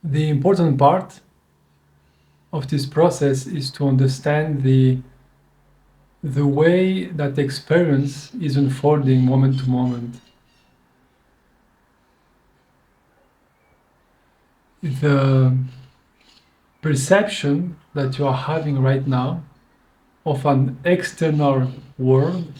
The important part of this process is to understand the way that experience is unfolding moment to moment. The perception that you are having right now of an external world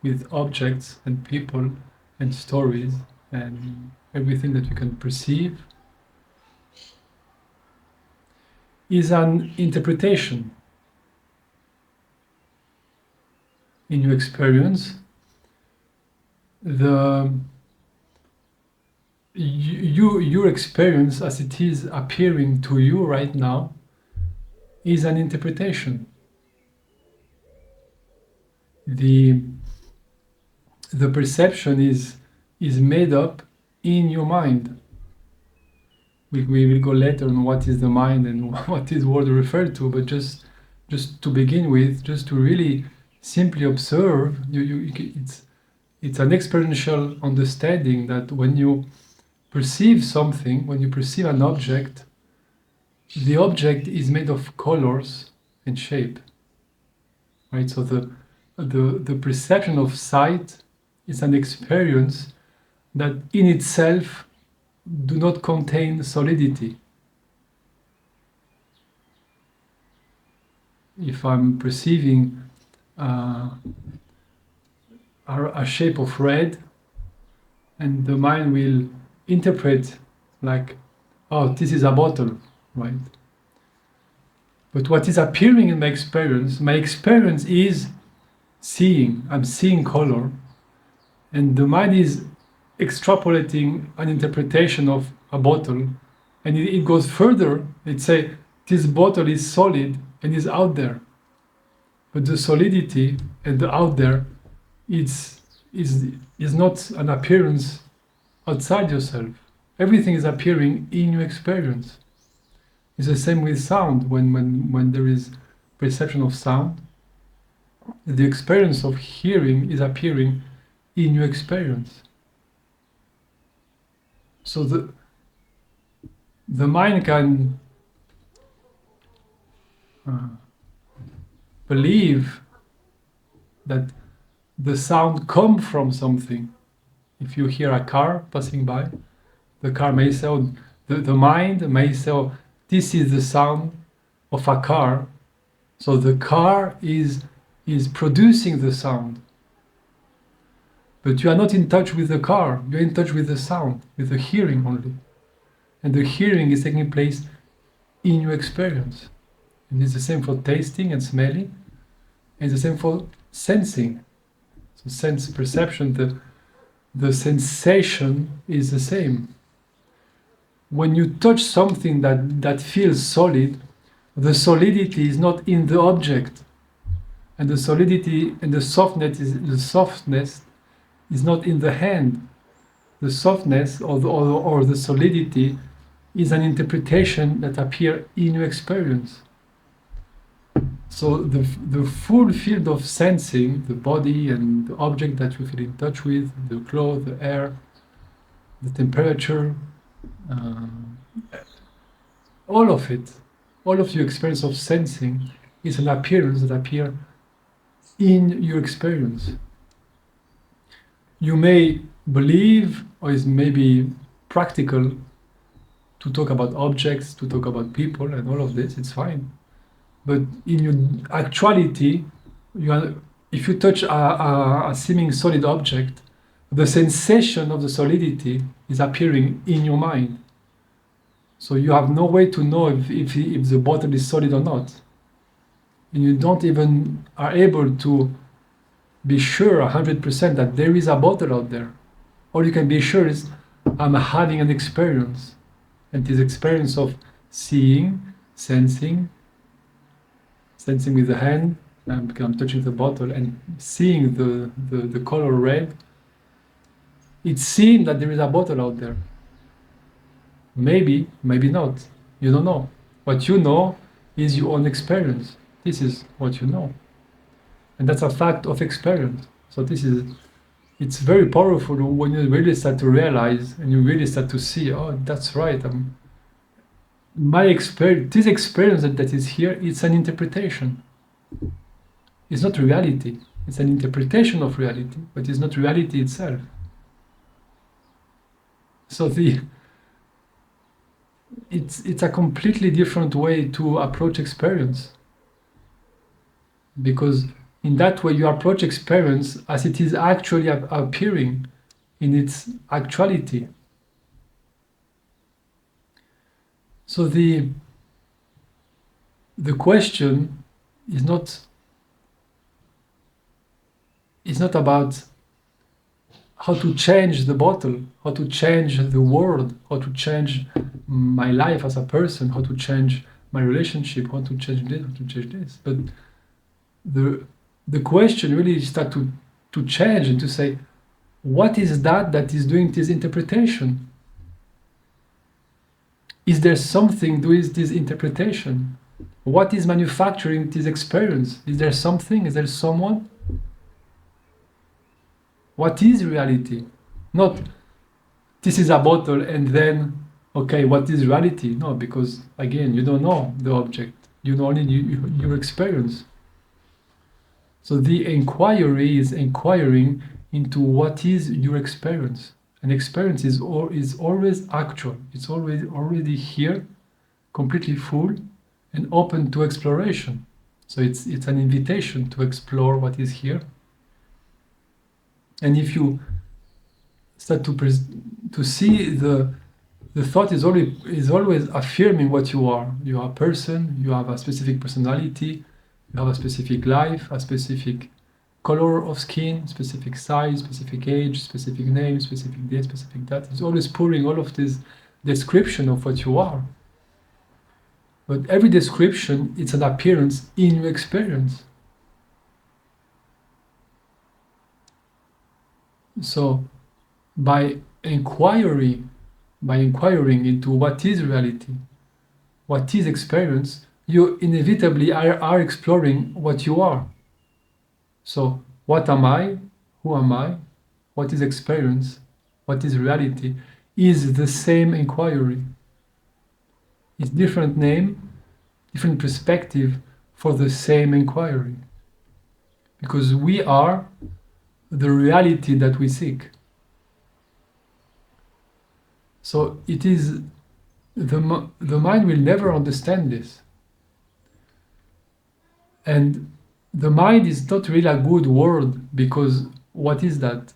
with objects and people and stories and everything that you can perceive is an interpretation. In your experience, your experience as it is appearing to you right now is an interpretation. The perception is made up in your mind. We will go later on what is the mind and what is word referred to, but just to begin with, just to really simply observe, it's an experiential understanding that when you perceive something, when you perceive an object, the object is made of colors and shape, right? So the perception of sight is an experience that in itself do not contain solidity. If I'm perceiving a shape of red, and the mind will interpret like, oh, this is a bottle, right? But what is appearing in my experience is seeing. I'm seeing color, and the mind is extrapolating an interpretation of a bottle, and it goes further. It say this bottle is solid and is out there, but the solidity and the out there is not an appearance outside yourself. Everything is appearing in your experience. It's the same with sound. When there is perception of sound, the experience of hearing is appearing in your experience. So the mind can believe that the sound comes from something. If you hear a car passing by, the car may say, oh, the mind may say, oh, this is the sound of a car, so the car is producing the sound. But you are not in touch with the car, you're in touch with the sound, with the hearing only. And the hearing is taking place in your experience. And it's the same for tasting and smelling, and it's the same for sensing. So sense perception, the sensation is the same. When you touch something that feels solid, the solidity is not in the object, and the solidity and the softness is not in the hand. The softness or the solidity is an interpretation that appears in your experience. So the full field of sensing, the body and the object that you feel in touch with, the clothes, the air, the temperature, all of it, all of your experience of sensing is an appearance that appears in your experience. You may believe, or is maybe practical, to talk about objects, to talk about people and all of this, it's fine. But in your actuality, if you touch a seeming solid object, the sensation of the solidity is appearing in your mind. So you have no way to know if the bottle is solid or not. And you don't even are able to be sure 100% that there is a bottle out there. All you can be sure is, I'm having an experience. And this experience of seeing, sensing with the hand, because I'm touching the bottle, and seeing the color red, it's seen that there is a bottle out there. Maybe, maybe not. You don't know. What you know is your own experience. This is what you know. And that's a fact of experience. So it's very powerful when you really start to realize and you really start to see, oh, that's right. this experience that is here, it's an interpretation. It's not reality. It's an interpretation of reality, but it's not reality itself. So it's a completely different way to approach experience, because in that way you approach experience as it is actually appearing in its actuality. So the question is not about how to change the bottle, how to change the world, how to change my life as a person, how to change my relationship, how to change this, how to change this. But the question really is start to change and to say, what is that is doing this interpretation? Is there something doing this interpretation? What is manufacturing this experience? Is there something? Is there someone? What is reality? Not this is a bottle and then, okay, what is reality? No, because again, you don't know the object. You know only your experience. So the inquiry is inquiring into what is your experience. And experience is always actual. It's always already here, completely full and open to exploration. So it's an invitation to explore what is here. And if you start to see the thought is always affirming what you are. You are a person, you have a specific personality, you have a specific life, a specific color of skin, specific size, specific age, specific name, specific this, specific that. It's always pouring all of this description of what you are. But every description, it's an appearance in your experience. So by inquiring into what is reality, what is experience, you inevitably are exploring what you are. So what am I? Who am I? What is experience? What is reality? Is the same inquiry. It's different name, different perspective for the same inquiry. Because we are the reality that we seek. So it is the mind will never understand this. And the mind is not really a good word, because what is that?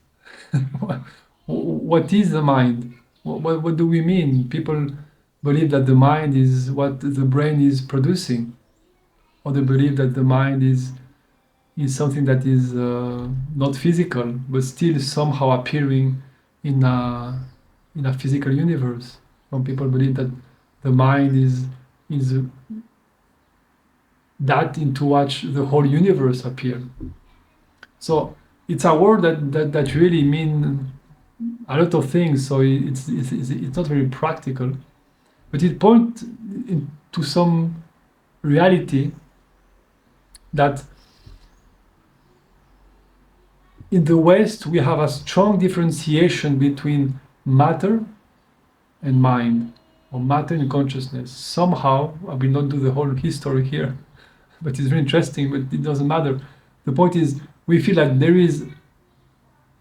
What is the mind? What do we mean? People believe that the mind is what the brain is producing, or they believe that the mind is something that is not physical, but still somehow appearing in a physical universe. Some people believe that the mind is that into which the whole universe appear. So it's a word that really means a lot of things. So it's not very practical, but it points to some reality that in the West we have a strong differentiation between matter and mind, or matter and consciousness. Somehow, I will not do the whole history here, but it's very interesting, but it doesn't matter. The point is, we feel that there is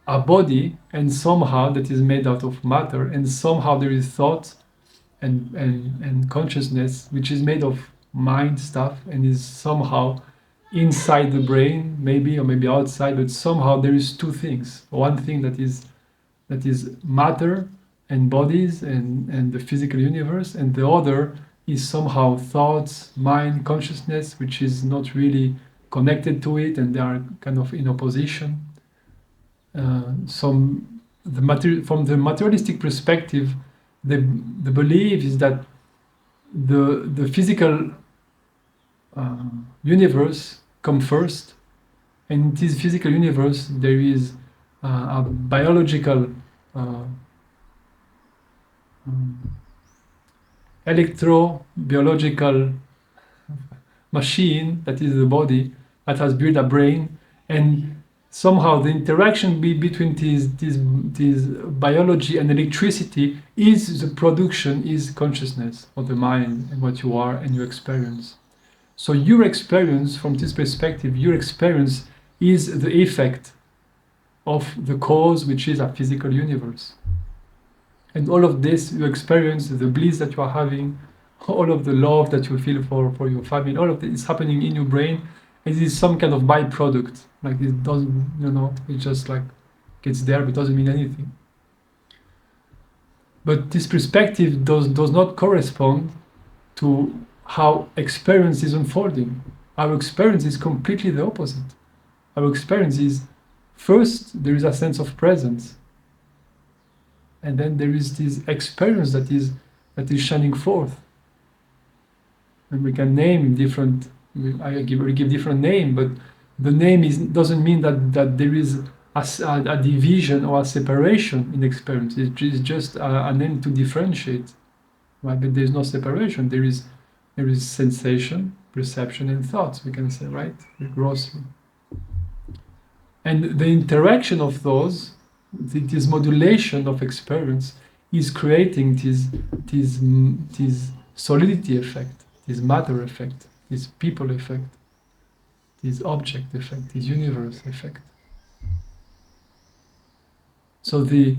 a body, and somehow that is made out of matter, and somehow there is thought and consciousness, which is made of mind stuff, and is somehow inside the brain, maybe, or maybe outside, but somehow there is two things. One thing that is matter and bodies and the physical universe, and the other is somehow thoughts, mind, consciousness, which is not really connected to it, and they are kind of in opposition. From the materialistic perspective, the belief is that the physical universe come first, and in this physical universe there is a biological electro-biological machine that is the body that has built a brain, and somehow the interaction between this biology and electricity is the production, is consciousness of the mind and what you are and your experience. So your experience, from this perspective, your experience is the effect of the cause, which is a physical universe. And all of this, you experience the bliss that you are having, all of the love that you feel for your family, all of this is happening in your brain. It is some kind of byproduct. Like it doesn't, it just like gets there, but doesn't mean anything. But this perspective does not correspond to how experience is unfolding. Our experience is completely the opposite. Our experience is, first, there is a sense of presence. And then there is this experience that is shining forth. And we can name different, I give different name, but the name doesn't mean that there is a division or a separation in experience. It's just a name to differentiate. Right? But there's no separation. There is sensation, perception, and thoughts, we can say, right? Grossly. And the interaction of those, this modulation of experience, is creating this solidity effect, this matter effect, this people effect, this object effect, this universe effect. So the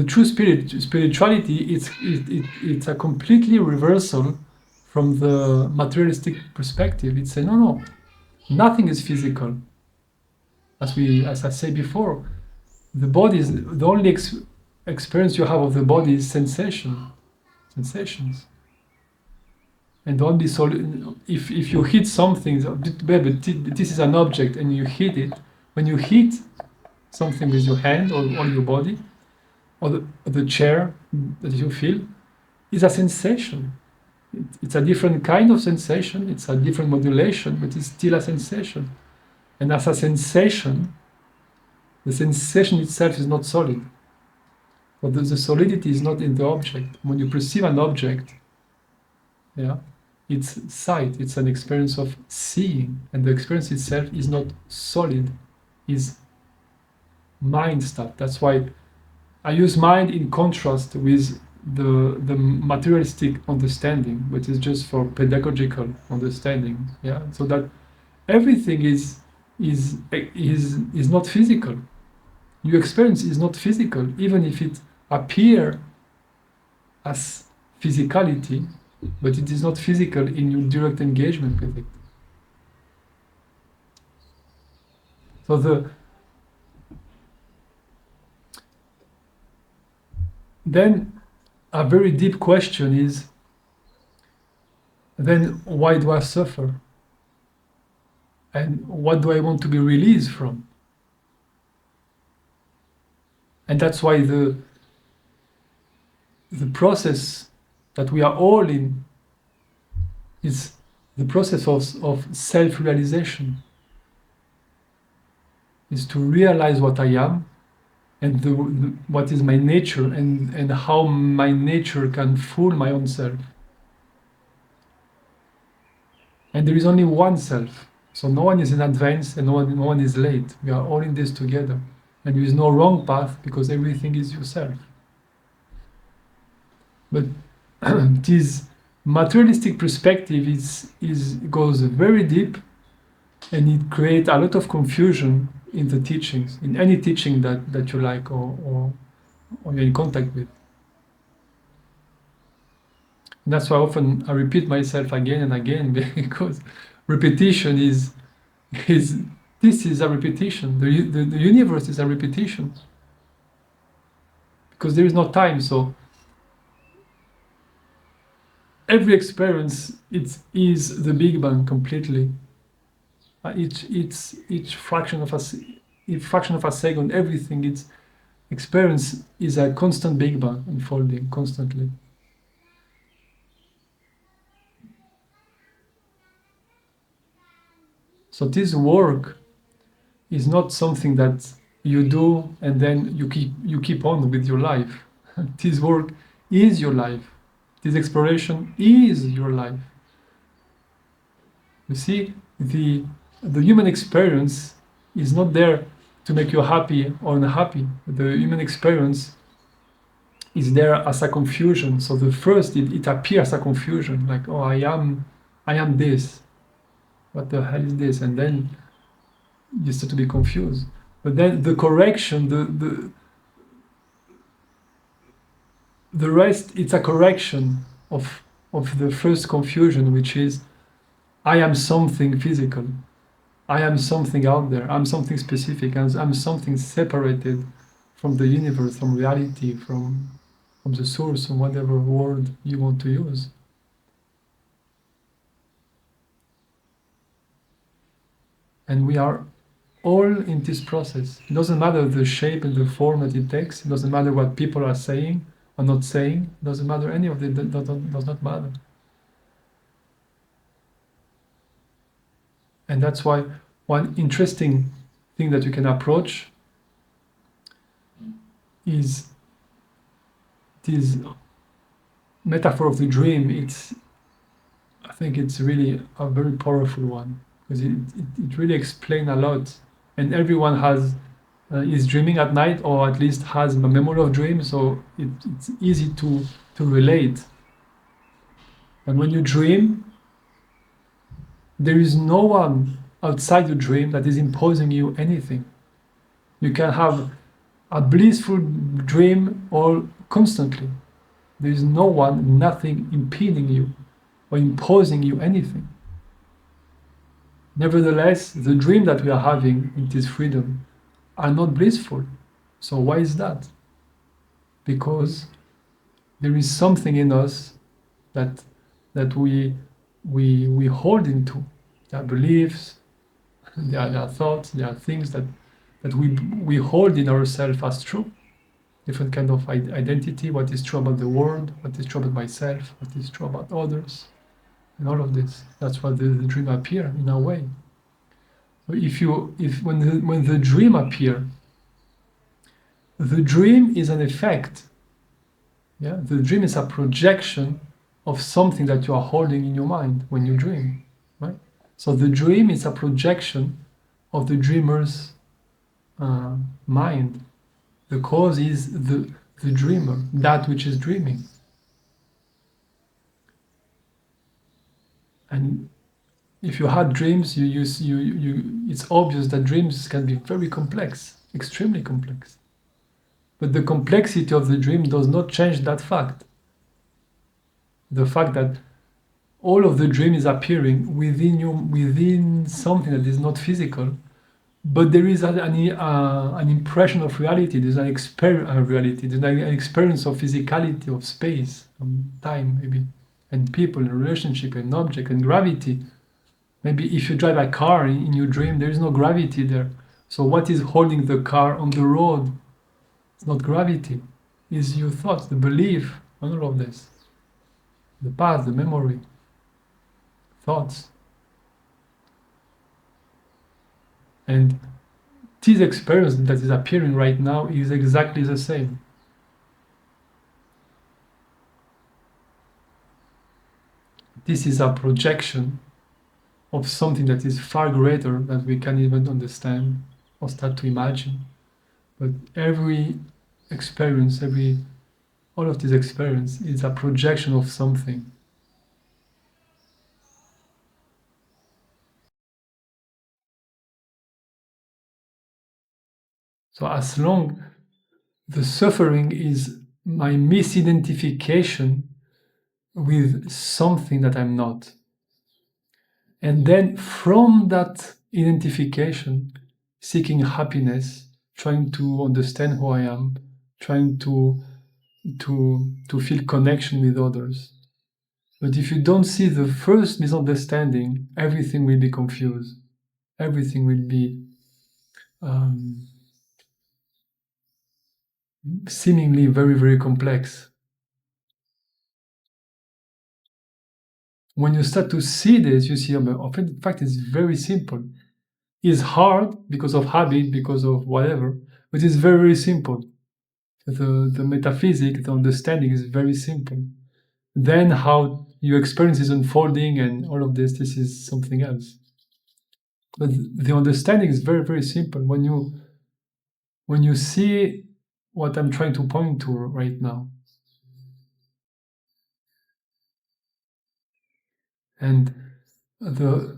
true spirituality, it's a completely reversal from the materialistic perspective. It's saying, no, nothing is physical. As I said before, the body is the only experience you have of the body is sensations. And only if you hit something, this is an object, and you hit it. When you hit something with your hand or your body, or the chair that you feel, is a sensation. It's a different kind of sensation. It's a different modulation, but it's still a sensation. And as a sensation, the sensation itself is not solid. But the solidity is not in the object. When you perceive an object, it's sight, it's an experience of seeing, and the experience itself is not solid, is mind stuff. That's why I use mind in contrast with the materialistic understanding, which is just for pedagogical understanding. So that everything is not physical. Your experience is not physical, even if it appears as physicality, but it is not physical in your direct engagement with it. So then a very deep question is, then why do I suffer? And what do I want to be released from? And that's why the process that we are all in is the process of self-realization. Is to realize what I am, and what is my nature, and how my nature can fool my own self. And there is only one self. So no one is in advance and no one is late. We are all in this together. And there is no wrong path, because everything is yourself. But this materialistic perspective goes very deep, and it creates a lot of confusion in the teachings, in any teaching that you like or you're in contact with. And that's why often I repeat myself again and again, because repetition is a repetition. The universe is a repetition, because there is no time. So every experience is the Big Bang completely. Each fraction of a second, everything. Its experience is a constant Big Bang unfolding constantly. So this work is not something that you do and then you keep on with your life. This work is your life. This exploration is your life. You see, the human experience is not there to make you happy or unhappy. The human experience is there as a confusion. So the first, it appears as a confusion, like, oh, I am this. What the hell is this? And then you start to be confused. But then the correction, the rest, it's a correction of the first confusion, which is, I am something physical. I am something out there. I'm something specific. I'm something separated from the universe, from reality, from the source, or whatever word you want to use. And we are all in this process. It doesn't matter the shape and the form that it takes. It doesn't matter what people are saying or not saying. It doesn't matter any of it. That does not matter. And that's why one interesting thing that you can approach is this metaphor of the dream. I think it's really a very powerful one, because it really explains a lot. And everyone is dreaming at night, or at least has a memory of dreams, so it's easy to relate. And when you dream, there is no one outside the dream that is imposing you anything. You can have a blissful dream all constantly. There is no one, nothing impeding you or imposing you anything. Nevertheless, the dream that we are having in this freedom are not blissful. So why is that? Because there is something in us that we hold into. There are beliefs, there are thoughts, there are things that we hold in ourselves as true. Different kind of identity, what is true about the world, what is true about myself, what is true about others, and all of this. That's why the dream appear in a way. So when the dream appear, the dream is an effect. Yeah, the dream is a projection of something that you are holding in your mind when you dream, right? So the dream is a projection of the dreamer's mind. The cause is the dreamer, that which is dreaming. And if you had dreams, it's obvious that dreams can be very complex, extremely complex. But the complexity of the dream does not change that fact. The fact that all of the dream is appearing within you, within something that is not physical, but there is an impression of reality. There's an experience of reality. There's an experience of physicality, of space, time, maybe, and people, and relationship, and object, and gravity. Maybe if you drive a car in your dream, there is no gravity there. So what is holding the car on the road? It's not gravity. It's your thoughts, the belief, and all of this. The past, the memory, thoughts. And this experience that is appearing right now is exactly the same. This is a projection of something that is far greater than we can even understand or start to imagine. But every experience, all of this experience is a projection of something. So as long the suffering is my misidentification with something that I'm not. And then from that identification, seeking happiness, trying to understand who I am, trying to feel connection with others. But if you don't see the first misunderstanding, everything will be confused. Everything will be seemingly very, very complex. When you start to see this, you see, in fact, it's very simple. It's hard because of habit, because of whatever, but it's very, very simple. The metaphysics, the understanding is very simple. Then how your experience is unfolding and all of this is something else. But the understanding is very, very simple. When you see what I'm trying to point to right now, and the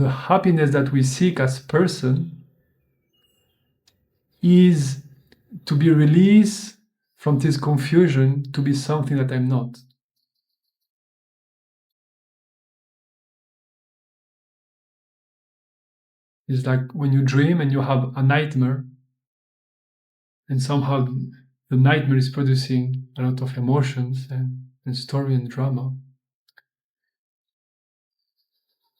happiness that we seek as person is to be released from this confusion to be something that I'm not. It's like when you dream and you have a nightmare, and somehow the nightmare is producing a lot of emotions and story and drama.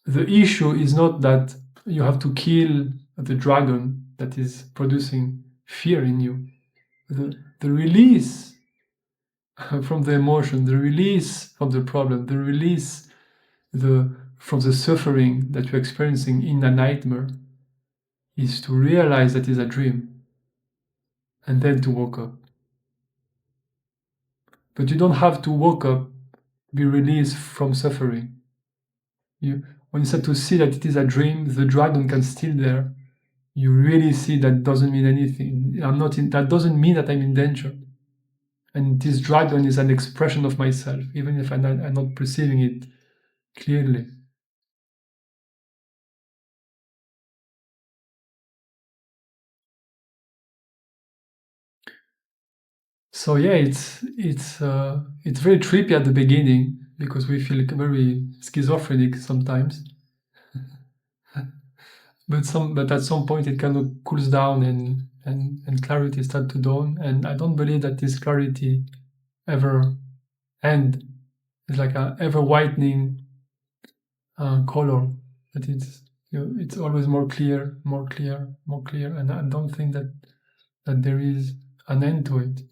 The issue is not that you have to kill the dragon that is producing fear in you. The release from the emotion, the release from the problem, the release from the suffering that you're experiencing in a nightmare is to realize that it's a dream and then to wake up. But you don't have to wake up, be released from suffering. When you start to see that it is a dream, the dragon can still there. You really see that doesn't mean anything. That doesn't mean that I'm in danger. And this dragon is an expression of myself, even if I'm not perceiving it clearly. So yeah, it's very trippy at the beginning because we feel very schizophrenic sometimes. But at some point it kind of cools down and clarity start to dawn. And I don't believe that this clarity ever end. It's like a ever whitening color. That it's always more clear, more clear, more clear. And I don't think that there is an end to it.